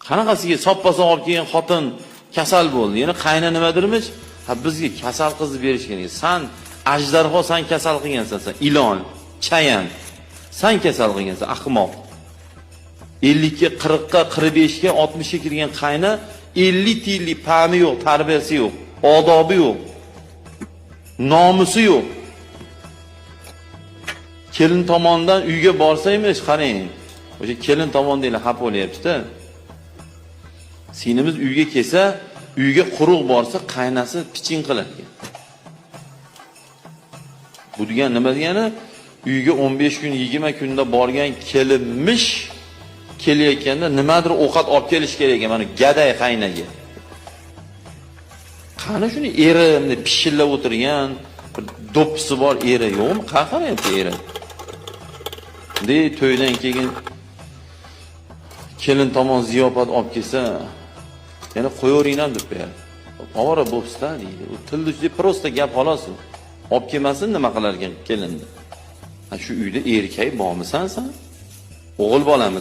Qanaqasiga soppa-sog' olib kelgan xotin kasal bo'ldi. Yana qayna nimadirmish? Ha bizga kasal qizni berishgan. San ajdarho san kasal qilgansan, sen ilon, chayan. San kasal qilgansan, ahmoq. 50 ga, 40 ga, 45 ga, 60 ga kirgan qayna 50 tillik fahmi yo'q, tarbiyasi yo'q, odobi yo'q. Nomusi yo'q. Kelin tomondan uyga borsaymiz, qarang. O'sha kelin tomondagilar xafa bo'lyapti-da. Sinimiz uyga kelsa, uyga quruq borsa, qaynasi piching qiladi. Bu degan nima degani? Uyga 15 kun, 20 kunda borgan kelinmish kelayotganda nimadir ovqat olib kelish kerak ekan, mana gaday qaynaga. Qani shuni erimni pishillab o'tirgan, bir do'ppisi bor eri yo'qmi? Qaqarayapti eri. To'ydan keyin kelin tomon ziyofat olib kelsa, yana qo'yaveringlar deb beradi. Ovora bo'psiz-da deydi. U tilni prosta gap xolos. Olib kelmasin nima qilar ekan kelinni. Shu uyda erkak bormisan sen? O'g'il bolamiz.